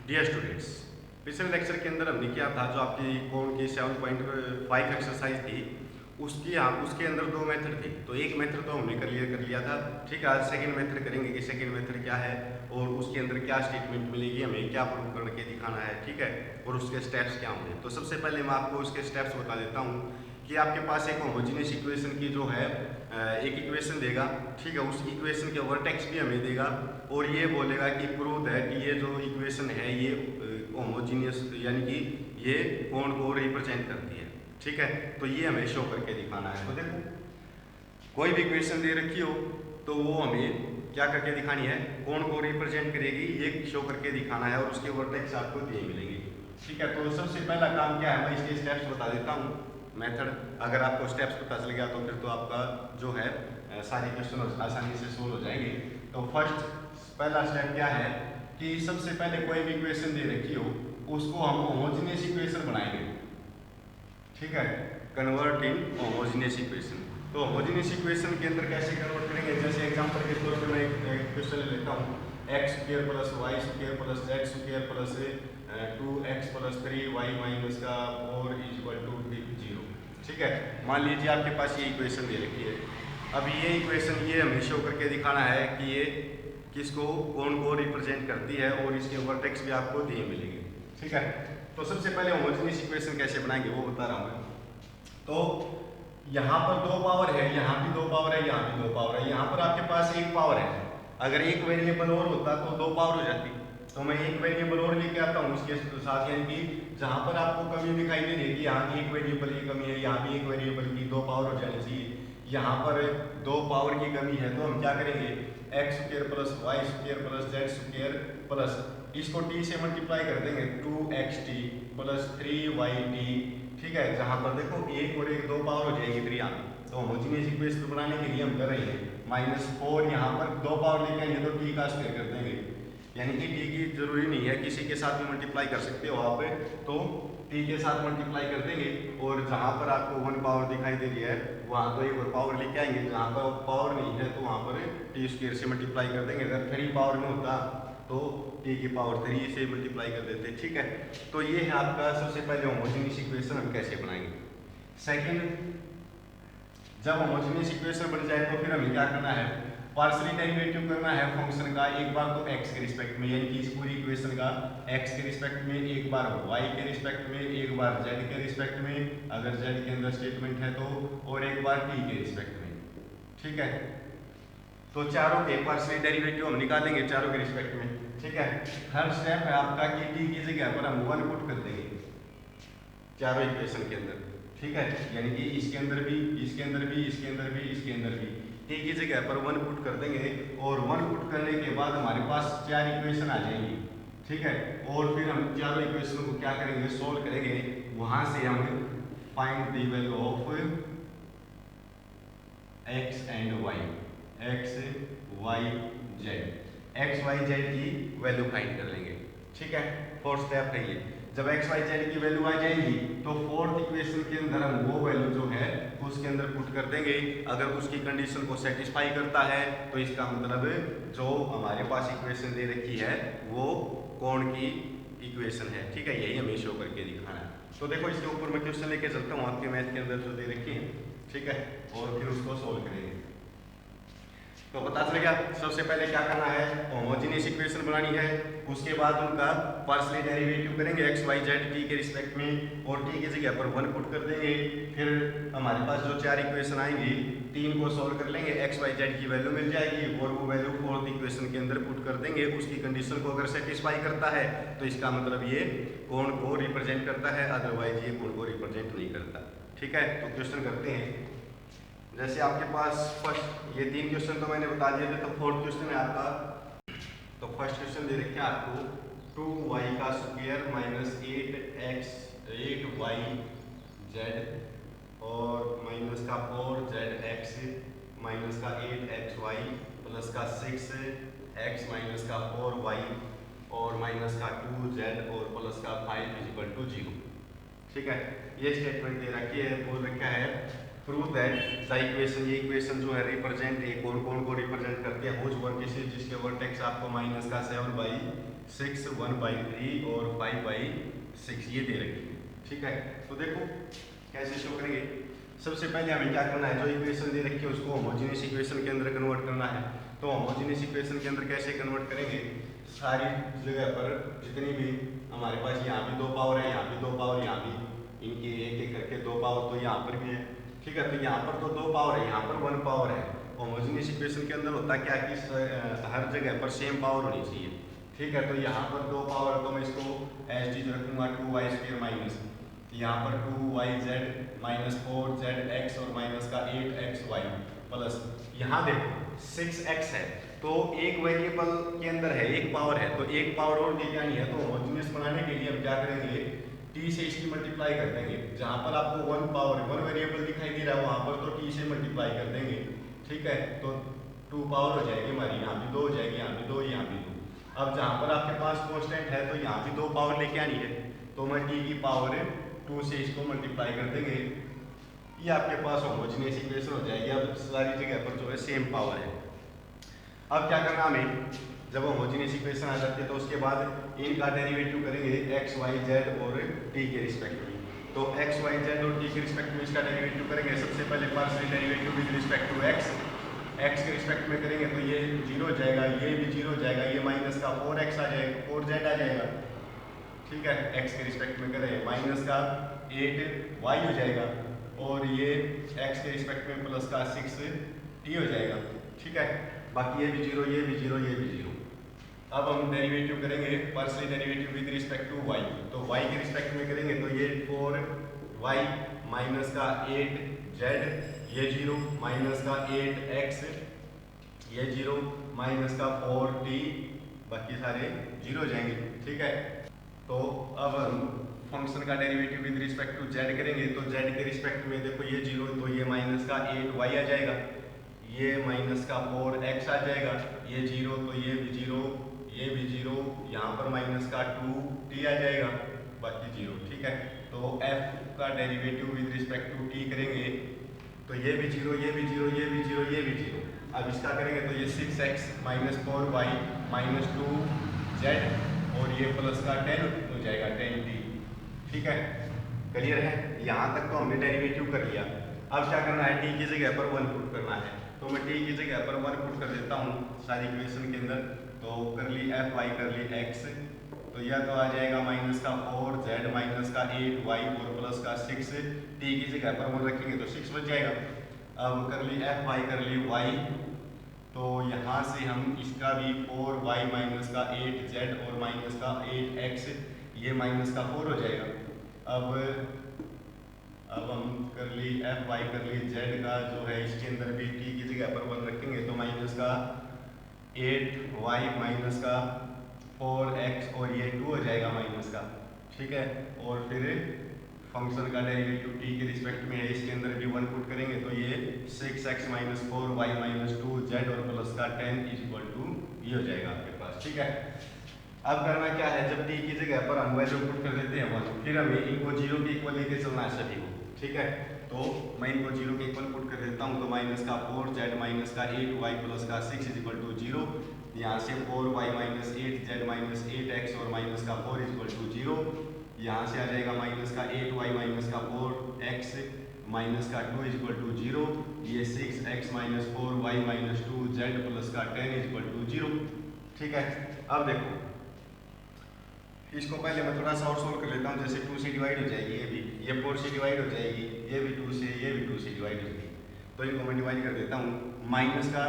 Dear students, पिछले lecture के अंदर हमने किया था जो आपकी कोण की 7.5 एक्सरसाइज थी उसके अंदर दो मेथड थे। तो एक मेथड तो हमने क्लियर कर लिया था। ठीक है, आज सेकंड मेथड करेंगे कि सेकंड मेथड क्या है और उसके अंदर क्या स्टेटमेंट मिलेगी, हमें क्या प्रूव करके दिखाना है। ठीक है, और उसके स्टेप्स क्या होंगे। तो सबसे पहले मैं आपको उसके स्टेप्स बता देता हूँ कि आपके पास एक होमोजेनियस इक्वेशन की जो है एक इक्वेशन देगा। ठीक है, उस इक्वेशन के वर्टेक्स भी हमें देगा और ये बोलेगा कि प्रूव है कि ये जो इक्वेशन है ये होमोजेनियस यानी कि ये कोण को रिप्रेजेंट करती है। ठीक है, तो ये हमें शो करके दिखाना है। तो देखो, कोई भी इक्वेशन दे रखी हो तो वो हमें क्या करके दिखानी है, कोण को रिप्रेजेंट करेगी, ये शो करके दिखाना है और उसके वर्टेक्स आपको दिए मिलेंगे। ठीक है, तो सबसे पहला काम क्या है, मैं इसके स्टेप्स बता देता हूँ, मेथड। अगर आपको स्टेप्स पता चल गया तो फिर तो आपका जो है सारे क्वेश्चन आसानी से सोल्व हो जाएंगे। तो पहला स्टेप क्या है कि सबसे पहले कोई भी इक्वेशन दे रखी हो उसको हम होमोजेनियस इक्वेशन बनाएंगे। ठीक है, कन्वर्ट इन होमोजेनियस इक्वेशन। तो होमोजेनियस इक्वेशन के अंदर कैसे कन्वर्ट करेंगे, जैसे एग्जांपल के तौर पे मैं एक क्वेश्चन ले लेता हूँ, X square plus Y square plus Z square plus 2x plus 3y minus का 4 इज इक्वल टू 0। ठीक है, मान लीजिए आपके पास ये इक्वेशन दे रखी है। अब ये इक्वेशन ये हमें शो करके दिखाना है कि ये किसको, कोण को रिप्रेजेंट करती है और इसके वर्टेक्स भी आपको दिए मिलेंगे। ठीक है, तो सबसे पहले होमोजेनियस इक्वेशन कैसे बनाएंगे वो बता रहा हूँ मैं। तो यहाँ पर दो पावर है, यहाँ भी दो पावर है, यहाँ भी दो पावर है। यहाँ पर आपके पास एक पावर है, अगर एक वेरिएबल और होता तो दो पावर हो जाती। तो मैं एक वेरिएबल और लेके आता हूँ उसके साथ, यानी कि जहाँ पर आपको कमी दिखाई दे रही है कि यहाँ एक वेरिएबल की कमी है, यहाँ भी एक वेरिएबल की दो पावर हो जानी चाहिए। यहाँ पर दो पावर की कमी है तो हम क्या करेंगे, X square plus Y square plus Z square plus इसको t से मल्टीप्लाई कर देंगे 2xt प्लस 3yt। ठीक है, जहाँ पर देखो एक और एक दो पावर हो जाएगी फिर यहाँ। तो होमोजेनियस इक्वेशन बनाने के लिए हम कर रहे हैं -4, यहाँ पर दो पावर लेके आएंगे तो t का स्क्वायर कर देंगे, यानी कि t की जरूरी नहीं है, किसी के साथ भी मल्टीप्लाई कर सकते हो आप। तो t के साथ मल्टीप्लाई कर देंगे और जहाँ पर आपको 1 पावर दिखाई दे रही है वहाँ तो एक और पावर लेके आएंगे, जहाँ पर पावर नहीं है तो वहाँ पर टी स्क्वायर से मल्टीप्लाई कर देंगे। अगर 3 पावर में होता तो t की पावर 3 से मल्टीप्लाई कर देते। ठीक है, तो ये है आपका सबसे पहले होमोजेनियस इक्वेशन हम कैसे बनाएंगे। सेकंड, जब होमोजेनियस इक्वेशन बन जाए तो फिर हमें क्या करना है, पार्शियली डेरिवेटिव करना है फंक्शन का, एक बार तो x के रिस्पेक्ट में, यानी कि इस पूरी इक्वेशन का x के रिस्पेक्ट में, एक बार y के रिस्पेक्ट में, एक बार z के रिस्पेक्ट में अगर z के अंदर स्टेटमेंट है तो, और एक बार t के रिस्पेक्ट में। ठीक है, तो चारों के पार्शियली डेरिवेटिव हम निकालेंगे चारों के रिस्पेक्ट में। ठीक है, हर स्टेप है आपका कि t की जगह पर हम 1 पुट कर देंगे चारों इक्वेशन के अंदर। ठीक है, यानी कि इसके अंदर भी, इसके अंदर भी, इसके अंदर भी, इसके अंदर भी t की जगह पर 1 पुट कर देंगे और 1 पुट करने के बाद हमारे पास 4 इक्वेशन आ जाएंगी। ठीक है, और फिर हम चारों इक्वेशन को क्या करेंगे, सोल्व करेंगे। वहां से हम find the value of x and y, x y z, x y z की वैल्यू फाइंड कर लेंगे। ठीक है, फोर्थ स्टेप है ये। जब x y z की वैल्यू आ जाएगी तो फोर्थ इक्वेशन के अंदर हम वो वैल्यू जो है उसके अंदर पुट कर देंगे। अगर उसकी कंडीशन को सेटिस्फाई करता है तो इसका मतलब जो हमारे पास इक्वेशन दे रखी है वो कोण की इक्वेशन है। ठीक है, यही हमें शो करके दिखाना है। तो देखो, इसके ऊपर मैं क्वेश्चन लेके चलता हूँ आपके मैथ के अंदर जो दे रखी है। ठीक है, और फिर उसको सोल्व करेंगे। तो पता चल गया सबसे पहले क्या करना है, होमोजेनियस इक्वेशन बनानी है, उसके बाद उनका पार्शियली डेरिवेटिव करेंगे x y z t के रिस्पेक्ट में और t की जगह पर 1 पुट कर देंगे। फिर हमारे पास जो 4 इक्वेशन आएंगी 3 को सॉल्व कर लेंगे, x y z की वैल्यू मिल जाएगी और वो वैल्यू फोर्थ इक्वेशन के अंदर पुट कर देंगे। उसकी कंडीशन को अगर सेटिस्फाई करता है तो इसका मतलब ये कोण को रिप्रेजेंट करता है, अदरवाइज ये कोण को रिप्रेजेंट नहीं करता। ठीक है, तो क्वेश्चन करते हैं। जैसे आपके पास फर्स्ट ये 3 क्वेश्चन तो मैंने बता दिए थे, तो फोर्थ क्वेश्चन है आपका। तो फर्स्ट क्वेश्चन दे रखे आपको 2y का स्क्वायर माइनस 8y z और माइनस का 4zx माइनस का 8xy प्लस का 6x माइनस का 4y और माइनस का 2z और प्लस का 5 इज इक्वल टू 0। ठीक है, ये स्टेटमेंट दे रखी है, बोल रखा है प्रूव दैट द इक्वेशन, ये इक्वेशन जो है रिप्रेजेंट, ये कौन कौन को रिप्रेजेंट करती है, हुज वर्टिसेस, जिसके वर्टेक्स आपको माइनस का 7/6, 1/3 और 5/6 ये दे रखी है। ठीक है, तो देखो कैसे शो करेंगे। सबसे पहले हमें क्या करना है, जो इक्वेशन दे रखी है उसको होमोजेनियस इक्वेशन के अंदर कन्वर्ट करना है। तो होमोजेनियस इक्वेशन के अंदर कैसे कन्वर्ट करेंगे, सारी जगह पर जितनी भी हमारे पास, यहाँ भी 2 पावर है, यहाँ भी 2 पावर, यहाँ भी इनके एक एक करके 2 पावर, तो यहाँ पर भी है। ठीक है, तो यहाँ पर तो 2 पावर है, यहाँ पर 1 पावर है। होमोजेनियस इक्वेशन के अंदर होता क्या कि हर जगह पर सेम पावर होनी चाहिए। ठीक है, तो यहाँ पर 2 पावर, तो मैं इसको एज टी रखूंगा 2y² माइनस, यहाँ पर 2yz माइनस 4zx और माइनस का 8xy प्लस, यहाँ देखो 6x है, तो एक वेरिएबल के अंदर है, एक पावर है, तो एक पावर और दी जानी है। तो होमोजेनियस बनाने के लिए हम क्या करेंगे, t से इसकी मल्टीप्लाई कर देंगे। जहाँ पर आपको 1 पावर 1 वेरिएबल दिखाई दे रहा है वहाँ पर तो t से मल्टीप्लाई कर देंगे। ठीक है, तो 2 पावर हो जाएगी हमारी, यहाँ भी 2 हो जाएगी, यहाँ भी 2, यहाँ भी 2। अब जहाँ पर आपके पास कांस्टेंट है तो यहाँ भी 2 पावर लेके आनी है, तो मैं t की पावर 2 से इसको मल्टीप्लाई कर देंगे, ये आपके पास होमोजेनियस इक्वेशन हो जाएगी। अब सारी जगह पर जो है सेम पावर है। अब क्या करना हमें, जब होमोजेनियस इक्वेशन आ जाती है तो उसके बाद इनका डेरिवेटिव करेंगे x, y, z और t के रिस्पेक्ट में। तो x, y, z और t के रिस्पेक्ट में इसका डेरिवेटिव करेंगे। सबसे पहले partial derivative with respect to x के रिस्पेक्ट में करेंगे तो ये 0 हो जाएगा, ये भी 0 हो जाएगा, ये माइनस का 4x आ जाएगा, 4z आ जाएगा। ठीक है, x के रिस्पेक्ट में करें माइनस का 8y हो जाएगा, और ये x के रिस्पेक्ट में प्लस का 6t हो जाएगा। ठीक है, बाकी ये भी 0, ये भी 0, ये भी 0। अब हम डेरिवेटिव करेंगे partial derivative with respect to y, तो y के रिस्पेक्ट में करेंगे तो ये 4y माइनस का 8z, ये 0 माइनस का 8x, ये 0 माइनस का 4t, बाकी सारे 0 हो जाएंगे। ठीक है, तो अब हम फंक्शन का derivative with respect to z करेंगे, तो z के रिस्पेक्ट में देखो ये 0, तो ये माइनस का 8y आ जाएगा, ये माइनस का 4x आ जाएगा, ये 0, तो ये भी 0, ये भी 0, यहाँ पर माइनस का 2t आ जाएगा, बाकी 0। ठीक है, तो f का derivative with respect to t करेंगे तो ये भी 0, ये भी 0, ये भी 0, ये भी 0। अब इसका करेंगे तो ये 6x minus 4y minus 2z और ये प्लस का 10 हो जाएगा, 10t। ठीक है, क्लियर है, यहाँ तक तो हमने डेरिवेटिव कर लिया। अब क्या करना है, t की जगह पर 1 पुट करना है, तो मैं t की जगह पर 1 पुट कर देता हूँ सारी इक्वेशन के अंदर। तो कर ली fy, कर ली x, तो यह तो आ जाएगा माइनस का 4z माइनस का 8y और प्लस का 6, t की जगह पर 1 रखेंगे तो 6 बच जाएगा। अब कर ली fy, कर ली y, तो यहाँ से हम इसका भी 4y माइनस का 8z और माइनस का 8x, ये माइनस का 4 हो जाएगा। अब हम कर ली fy, कर ली z का जो है इसके अंदर भी t की जगह पर 1 रखेंगे तो माइनस का 8y माइनस का 4x और ये 2 हो जाएगा माइनस का। ठीक है, और फिर फंक्शन का डेरिवेटिव t के रिस्पेक्ट में है, इसके अंदर भी 1 पुट करेंगे तो ये 6x minus 4y minus 2z और प्लस का 10 इक्वल टू ये हो जाएगा आपके पास। ठीक है, अब करना क्या है, जब t की जगह पर हम वैल्यू पुट कर देते हैं 1, फिर हमें इनको 0 के इक्वल लेके चलना है सभी को। ठीक है, तो मैं इनको 0 के इक्वल पुट कर देता हूँ, तो माइनस का 4z माइनस का 8y प्लस का 6 इक्वल टू 0, यहाँ से 4y minus 8z minus 8x और माइनस का 4 इक्वल टू 0, यहाँ से आ जाएगा माइनस का 8y माइनस का 4x माइनस का 2 इक्वल टू 0, ये 6x minus 4y minus 2z plus का 10 इक्वल टू 0। ठीक है, अब देखो इसको पहले मैं थोड़ा सा और सोल्व कर लेता हूँ। जैसे 2 से डिवाइड हो जाएगी, ये भी, ये 4 से डिवाइड हो जाएगी, ये भी 2 से, ये भी 2 से डिवाइड हो जाएगी, तो इनको मैं डिवाइड कर देता हूँ। माइनस का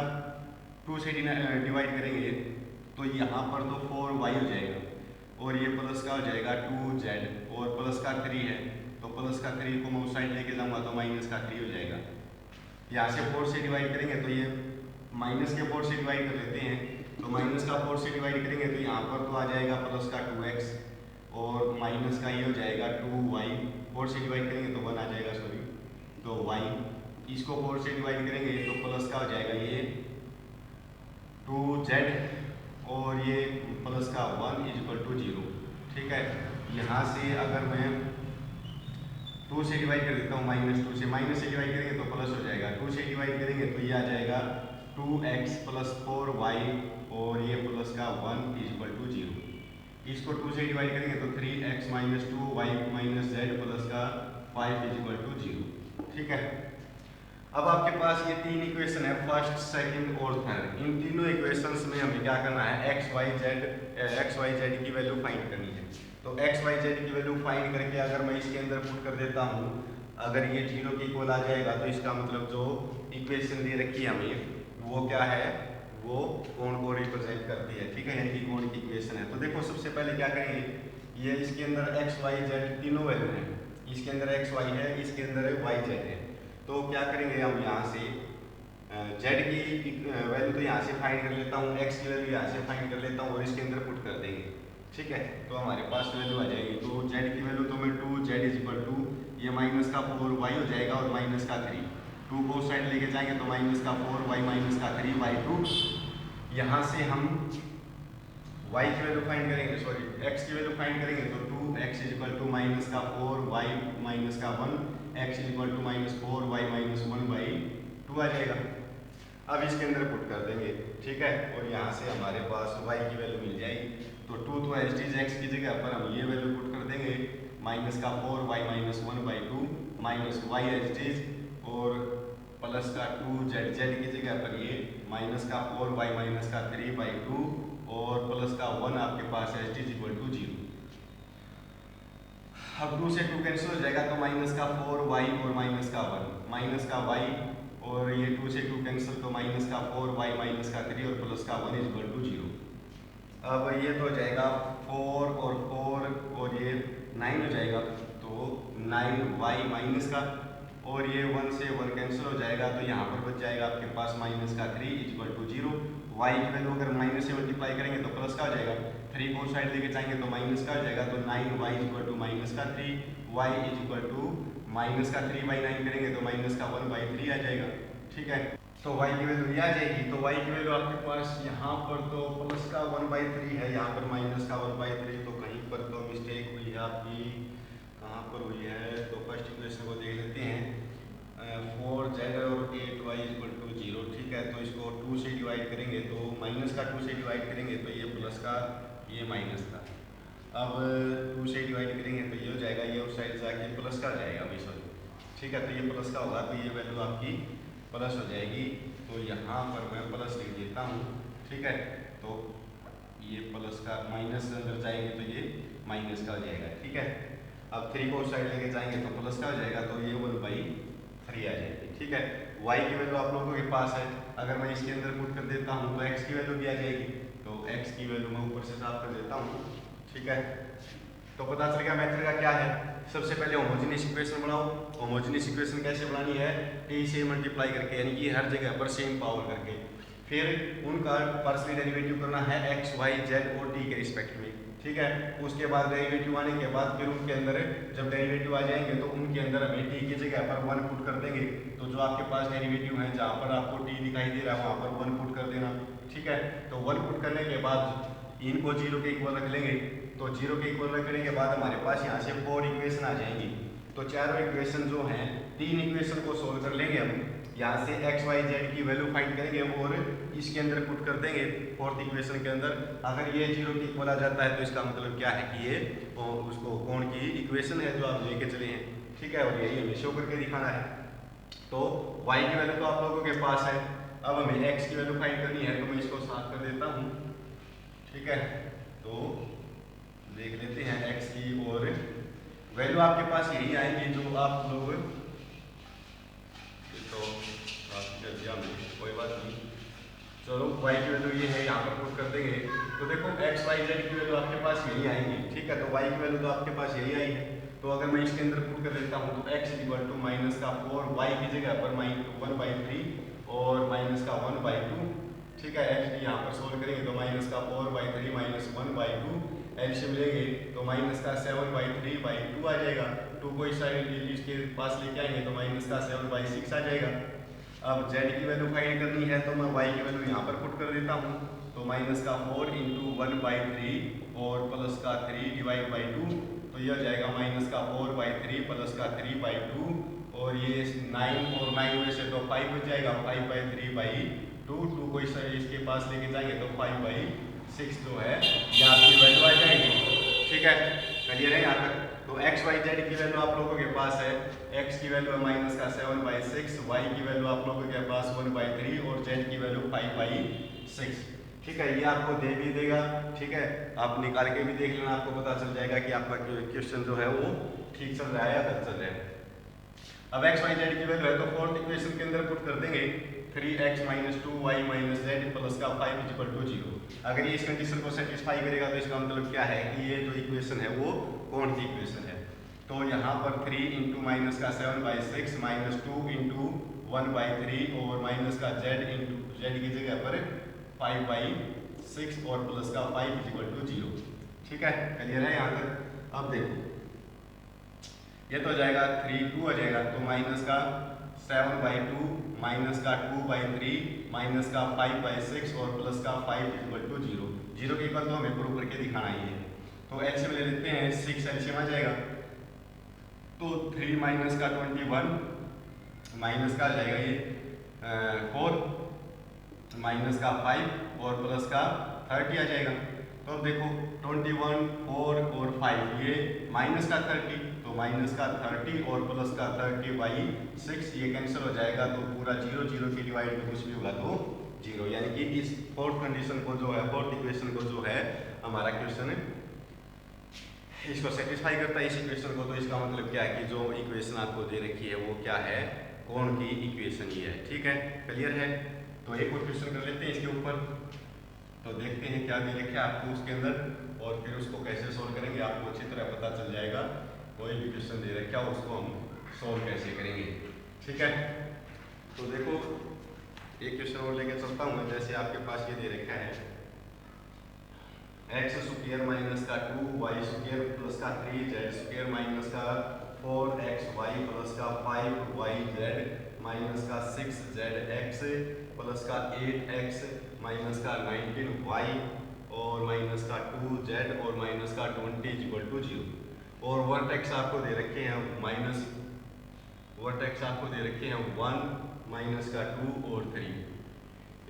2 से डिवाइड करेंगे तो यहाँ पर तो 4y हो जाएगा और ये प्लस का हो जाएगा 2z और प्लस का 3 है, तो प्लस का 3 को मैं उस साइड लेके जाऊँगा तो माइनस का 3 हो जाएगा। यहाँ से 4 से डिवाइड करेंगे तो ये माइनस के 4 से डिवाइड कर लेते हैं, तो माइनस का 4 से डिवाइड करेंगे तो यहाँ पर तो आ जाएगा प्लस का 2x और माइनस का ये हो जाएगा 2y, 4 से डिवाइड करेंगे तो 1 आ जाएगा, सॉरी, तो y, इसको 4 से डिवाइड करेंगे तो प्लस का हो जाएगा ये 2z और ये प्लस का 1 इक्वल टू 0। ठीक है, यहाँ से अगर मैं 2 से डिवाइड कर देता हूँ -2 से, माइनस से डिवाइड करेंगे तो प्लस हो जाएगा, 2 से डिवाइड करेंगे तो ये आ जाएगा 2x + 4y और ये प्लस का 1 = 0। इसको 2 से डिवाइड करेंगे तो 3x - 2y - z प्लस का 5 = 0। ठीक है, अब आपके पास ये तीन इक्वेशन है, फर्स्ट, सेकंड और थर्ड। इन तीनों इक्वेशंस में हमें क्या करना है, एक्स वाई जेड की वैल्यू फाइंड करनी है। तो एक्स वाई जेड की वैल्यू फाइंड करके अगर मैं इसके अंदर पुट कर देता हूँ, अगर ये 0 के इक्वल आ जाएगा तो इसका मतलब जो इक्वेशन दे रखी है हमें वो क्या है, वो कोण को रिप्रेजेंट करती है। ठीक है, यानी कि कोण की इक्वेशन है। तो देखो सबसे पहले क्या करेंगे, ये इसके अंदर एक्स वाई जेड तीनों वैल्यू है, इसके अंदर एक्स वाई है, इसके अंदर वाई जेड है। तो क्या करेंगे हम यहाँ से z की वैल्यू तो यहाँ से फाइंड कर लेता हूँ, x की वैल्यू यहाँ से फाइंड कर लेता हूँ और इसके अंदर पुट कर देंगे। ठीक है, तो हमारे पास वैल्यू आ जाएगी। तो z की वैल्यू तो मैं 2z = ये माइनस का 4y हो जाएगा और माइनस का 3, 2 को साइड लेके जाएंगे तो माइनस का 4y माइनस का 3/2। यहाँ से हम y की वैल्यू फाइंड करेंगे, सॉरी x की वैल्यू फाइंड करेंगे तो 2x = माइनस का 4y माइनस का 1, x = -4y - 1/2 आ जाएगा। अब इसके अंदर पुट कर देंगे। ठीक है, और यहाँ से हमारे पास y की वैल्यू मिल जाएगी। तो 2 तो एज इट इज x की जगह पर हम ये वैल्यू पुट कर देंगे, माइनस का 4y - 1/2 minus y as it is, और प्लस का 2z की जगह पर ये माइनस का 4y माइनस का 3/2 और प्लस का 1 आपके पास है = 0। अब 2 से 2 कैंसिल हो जाएगा तो माइनस का 4y और माइनस का 1, माइनस का y और ये 2 से 2 कैंसिल तो माइनस का 4y माइनस का 3 और प्लस का 1 = 0। अब ये तो हो जाएगा 4 और 4 और ये 9 हो जाएगा, तो 9y माइनस का, और ये 1 से 1 कैंसिल हो जाएगा तो यहाँ पर बच जाएगा आपके पास माइनस का 3 = 0। y की वैल्यू अगर माइनस से मल्टीप्लाई करेंगे तो प्लस का हो जाएगा, 3 को साइड लेके जाएंगे तो माइनस का हो जाएगा, तो 9y = -3, y = -3/9 करेंगे तो माइनस का 1/3 आ जाएगा। ठीक है, तो y की वैल्यू ये आ जाएगी। तो y की वैल्यू आपके पास यहाँ पर तो प्लस का 1/3 है, यहाँ पर माइनस का 1/3, तो कहीं पर तो मिस्टेक हुई है आपकी, कहाँ पर हुई है। तो फर्स्ट इक्वेशन को देख लेते हैं, 4z और 8y = 0। ठीक है, तो इसको 2 से डिवाइड करेंगे तो माइनस का 2 से डिवाइड करेंगे तो ये प्लस का, ये माइनस का। अब 2 से डिवाइड करेंगे तो ये हो जाएगा, ये उस साइड जाके प्लस का हो जाएगा अभी, सॉरी। ठीक है, तो ये प्लस का होगा तो ये वैल्यू आपकी प्लस हो जाएगी। तो यहाँ पर मैं प्लस लिख देता हूँ। ठीक है, तो ये प्लस का माइनस अंदर जाएंगे तो ये माइनस का हो जाएगा। ठीक है, अब 3 को साइड लेके जाएंगे तो प्लस का हो जाएगा, तो ये 1/3 आ जाएगी। ठीक है, y की वैल्यू आप लोगों के पास है, अगर मैं इसके अंदर पुट कर देता हूँ तो x की वैल्यू भी आ जाएगी। तो x की वैल्यू मैं ऊपर से साफ कर देता हूँ। ठीक है, तो पता चल गया मेथड का क्या है। सबसे पहले होमोजेनियस इक्वेशन बनाओ। होमोजेनियस इक्वेशन कैसे बनानी है, t से मल्टीप्लाई करके, यानी कि हर जगह पर सेम पावर करके, फिर उनका पार्शियल डेरिवेटिव करना है x, y, z और t के रिस्पेक्ट में। ठीक है, उसके बाद डेरिवेटिव आने के बाद फिर उनके अंदर जब डेरिवेटिव आ जाएंगे तो उनके अंदर हमें t की जगह पर 1 पुट कर देंगे। तो जो आपके पास डेरिवेटिव है, जहाँ पर आपको t दिखाई दे रहा है वहाँ पर 1 पुट कर देना। ठीक है, तो 1 पुट करने के बाद इनको 0 के इक्वल रख लेंगे। तो 0 के इक्वल रखने के बाद हमारे पास यहाँ से 4 इक्वेशन आ जाएंगी। तो चारों इक्वेशन जो हैं, 3 इक्वेशन को सोल्व कर लेंगे हम, यहाँ से x, y, z की वैल्यू फाइंड करेंगे और इसके अंदर पुट कर देंगे फोर्थ इक्वेशन के अंदर। अगर ये 0 के इक्वल आ जाता है तो इसका मतलब क्या है कि ये उसको कोण की इक्वेशन है जो आप लेके चले हैं। ठीक है, और यही हमें शो करके दिखाना है। तो y की वैल्यू तो आप लोगों के पास है, अब हमें x की वैल्यू फाइंड करनी है, तो मैं इसको साफ कर देता हूँ। ठीक है, तो देख लेते हैं x की, और वैल्यू आपके पास यही आएंगी जो आप लोग, तो कोई बात नहीं, चलो y की वैल्यू ये है, यहाँ पर पुट कर देंगे। तो देखो x, y, z की वैल्यू आपके पास यही आएंगी। ठीक है, तो y की वैल्यू तो आपके पास यही आई है। तो अगर मैं इसके अंदर पुट कर देता हूँ तो x = माइनस का 4, y की जगह पर 1/3 और माइनस का 1/2। ठीक है, x यहाँ पर सोल्व करेंगे तो माइनस का 4/3 माइनस 1/2, एलसीएम लेंगे तो माइनस का 7/3/2 आ जाएगा। 2 को इस साइड इसके पास लेके आएंगे तो माइनस का 7/6 आ जाएगा। अब z की वैल्यू फाइंड करनी है तो मैं y की वैल्यू यहाँ पर पुट कर देता हूँ। तो माइनस का 4 × 1/3 और प्लस का 3/2, तो ये हो जाएगा माइनस का 4/3 प्लस का 3/2 और ये 9 और 9 में से तो 5 बच जाएगा, 5/3/2, 2 को इसके पास लेके जाएंगे तो 5/6 जो है ये आपकी वैल्यू आ जाएगी। ठीक है, क्लियर है यहाँ तक। तो एक्स वाई जेड की वैल्यू आप लोगों के पास है, एक्स की वैल्यू है माइनस का 7/6, वाई की वैल्यू आप लोगों के पास 1/3 और जेड की वैल्यू 5/6। ठीक है, ये आपको दे भी देगा। ठीक है, आप निकाल के भी देख लेना, आपको पता चल जाएगा कि आपका क्वेश्चन जो है वो ठीक चल रहा है या गलत चल रहा है। अब एक्स वाई जेड की वैल्यू है तो फोर्थ इक्वेशन के अंदर पुट कर देंगे 3x - 2y - z प्लस का 5 = 0। अगर ये इस कंडीशन को सेटिस्फाई करेगा तो इसका मतलब क्या है कि ये जो इक्वेशन है वो कौन सी इक्वेशन है। तो यहाँ पर 3 × माइनस का 7/6 - 2 × 1/3 और माइनस का z की जगह पर 5/6 और प्लस का 5 = 0। ठीक है, क्लियर है यहाँ तक। अब देखो ये तो हो जाएगा 3 2 आ जाएगा तो माइनस का 7/2 माइनस का 2/3 माइनस का 5/6 और प्लस का 5 = 0। 0 के इक्वल तो हमें प्रूव करके दिखाना ही है। तो एलसीएम ले लेते हैं, 6 एलसीएम आ जाएगा तो 3 माइनस का 21 माइनस का आ जाएगा ये 4 माइनस का 5 और प्लस का 30 आ जाएगा। तो अब देखो 21 4 और 5 ये माइनस का 30 तो माइनस का 30 और प्लस का 30/6 ये कैंसिल हो जाएगा तो पूरा 0 0 के डिवाइड में कुछ भी होगा तो 0, यानी कि इस फोर्थ कंडीशन को जो है, फोर्थ इक्वेशन को जो है हमारा क्वेश्चन इसको सेटिस्फाई करता है इस इक्वेशन को। तो इसका मतलब क्या है कि जो इक्वेशन आपको दे रखी है वो क्या है, कौन की इक्वेशन ये है। ठीक है, क्लियर है। तो एक और क्वेश्चन कर लेते हैं इसके ऊपर, तो देखते हैं क्या दे रखा है आपको उसके अंदर और फिर उसको कैसे सोल्व करेंगे आपको अच्छी तरह पता चल जाएगा। कोई भी क्वेश्चन दे रखा है उसको हम सोल्व कैसे करेंगे। ठीक है, तो देखो एक क्वेश्चन और लेके चलता हूँ मैं। जैसे आपके पास ये दे रखा है x² माइनस का 2y² प्लस का 3z² माइनस का 4xy प्लस का 5yz माइनस का 6zx प्लस का 8x माइनस का 19y और माइनस का 2z और माइनस का 20 = 0। और वर्टेक्स आपको दे रखे हैं माइनस, वर्टेक्स आपको दे रखे हैं 1 माइनस का 2 और 3।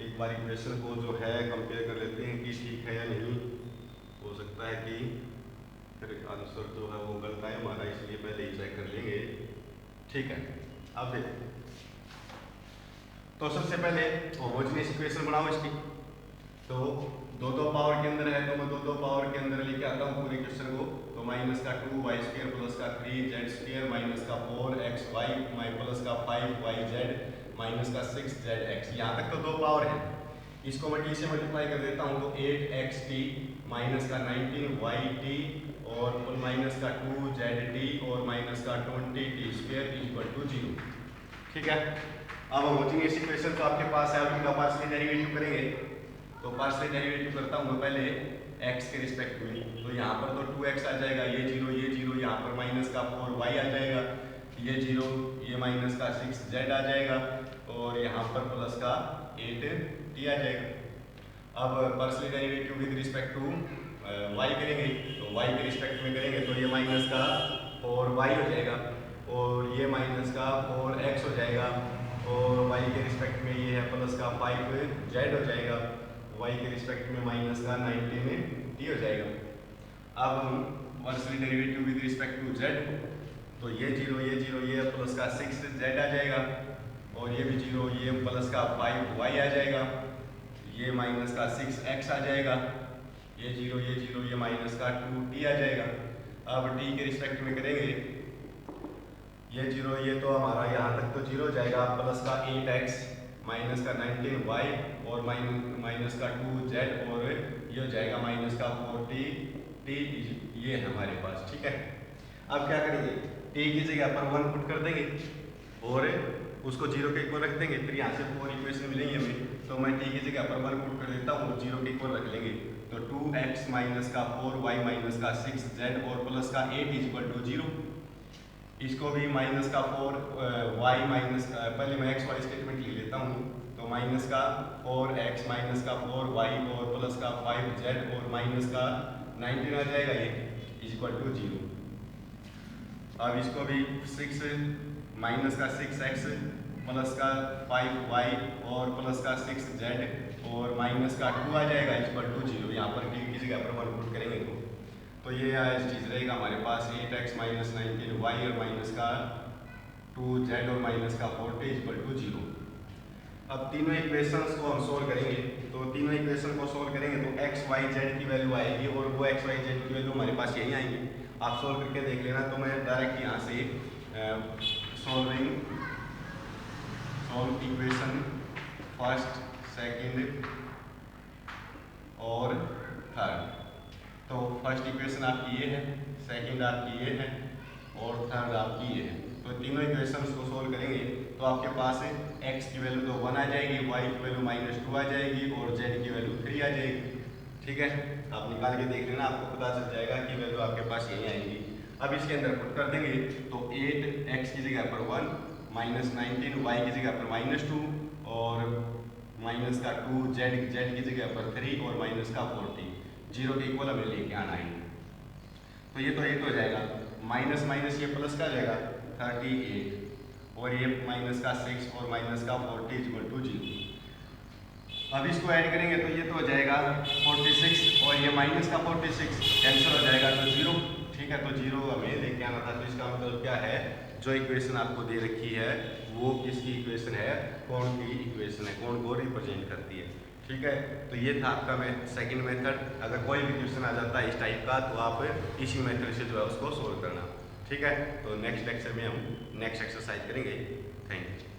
एक बार इक्वेशन को जो है कंपेयर कर लेते हैं कि ठीक है या नहीं। हो सकता है कि फिर आंसर जो है वो गलत है हमारा, इसलिए पहले ही चेक कर लेंगे। ठीक है, अब देखो तो सबसे पहले होमोजेनियस इक्वेशन बनाओ इसकी। तो 2 पावर के अंदर है तो मैं 2 पावर के अंदर लेके आता हूँ पूरे क्वेश्चन को। तो माइनस का 2y² प्लस का 3z² माइनस का 4xy प्लस का 5yz माइनस का 6zx। यहाँ तक तो 2 पावर है, इसको मैं t से मल्टीप्लाई कर देता हूँ तो 8xt माइनस का 19yt और माइनस का 2zt और माइनस का 20t² = 0। ठीक है, अब होमोजेनियस इक्वेशन तो आपके पास है, अब इनका पार्शियल डेरिवेटिव करेंगे। तो पार्शियल डेरिवेटिव करता हूँ मैं पहले x के रिस्पेक्ट में। तो यहाँ पर तो 2x आ जाएगा, ये 0 यहाँ पर माइनस का 4y आ जाएगा, ये 0 ये माइनस का 6z आ जाएगा और यहाँ पर प्लस का 8t आ जाएगा। अब partial derivative with respect to y करेंगे तो y के रिस्पेक्ट में करेंगे तो ये माइनस का 4y हो जाएगा और ये माइनस का 4x हो जाएगा और y के रिस्पेक्ट में ये है प्लस का 5z हो जाएगा, y के रिस्पेक्ट में माइनस का 19t हो जाएगा। अब हम partial derivative with respect to z तो ये 0 ये प्लस का 6z आ जाएगा और ये भी 0 ये प्लस का 5y आ जाएगा, ये माइनस का 6x आ जाएगा, ये 0 ये माइनस का 2t आ जाएगा। अब t के रिस्पेक्ट में करेंगे ये 0 ये तो हमारा यहाँ तक तो 0 हो जाएगा प्लस का 8x माइनस का 19y और माइनस का 2z और ये हो जाएगा माइनस का 4t ये है हमारे पास। ठीक है, अब क्या करेंगे t की जगह पर 1 पुट कर देंगे और उसको 0 के इक्वल रख देंगे। फिर यहाँ से 4 इक्वेशन मिलेंगे हमें, तो मैं t की जगह पर 1 पुट कर देता हूँ, 0 के इक्वल रख लेंगे तो 2x माइनस का 4y माइनस का 6z और प्लस का 8 = 0। इसको भी माइनस का 4y माइनस पहले मैं x वाली स्टेटमेंट लिख लेता हूँ तो माइनस का 4x माइनस का 4y और प्लस का 5z और माइनस का 19 आ जाएगा ये = 0। अब इसको भी 6 माइनस का 6x प्लस का 5y और प्लस का 6z और माइनस का 2 आ जाएगा इक्वल टू 0। यहाँ पर की जगह पर 1 पुट करेंगे तो ये आज चीज़ रहेगा हमारे पास 8x माइनस 19y और माइनस का 2z और माइनस का 40 इक्वल टू 0। अब तीनों इक्वेशंस को हम सोल्व करेंगे। तो तीनों इक्वेशन को सोल्व करेंगे तो x y z की वैल्यू आएगी और वो x y z की वैल्यू हमारे पास यही आएंगी। आप सोल्व करके देख लेना। तो मैं डायरेक्ट यहाँ से सॉल्व इक्वेशन फर्स्ट सेकंड और थर्ड। तो फर्स्ट इक्वेशन आपकी ये है, सेकंड आपकी ये है और थर्ड आपकी ये है। तो तीनों इक्वेशंस को सोल्व करेंगे तो आपके पास x की वैल्यू तो 1 आ जाएगी, y की वैल्यू -2 आ जाएगी और z की वैल्यू 3 आ जाएगी। ठीक है, आप निकाल के देख लेना, आपको पता चल जाएगा कि वैल्यू आपके पास यही आएंगी। अब इसके अंदर पुट कर देंगे तो 8x की जगह पर 1 माइनस 19 y की जगह पर -2 और माइनस का 2 z की जगह पर 3 और माइनस का 40 0 के इक्वल हमें लेके आना है। तो ये तो 8 हो जाएगा, माइनस माइनस ये प्लस का जाएगा 38 और ये माइनस का 6 और माइनस का 40 इक्वल टू 0। अब इसको ऐड करेंगे तो ये तो हो जाएगा 46 और ये माइनस का 46 कैंसिल हो जाएगा तो 0। ठीक है, तो 0 हमें लेके आना था। तो इसका मतलब क्या है, जो इक्वेशन आपको दे रखी है वो किसकी इक्वेशन है, कोण की इक्वेशन है, कोण को रिप्रेजेंट करती है। ठीक है, तो ये था आपका सेकंड मेथड। अगर कोई भी क्वेश्चन आ जाता है इस टाइप का तो आप इसी मेथड से जो है उसको सोल्व करना। ठीक है, तो नेक्स्ट लेक्चर में हम नेक्स्ट एक्सरसाइज करेंगे। Thank you.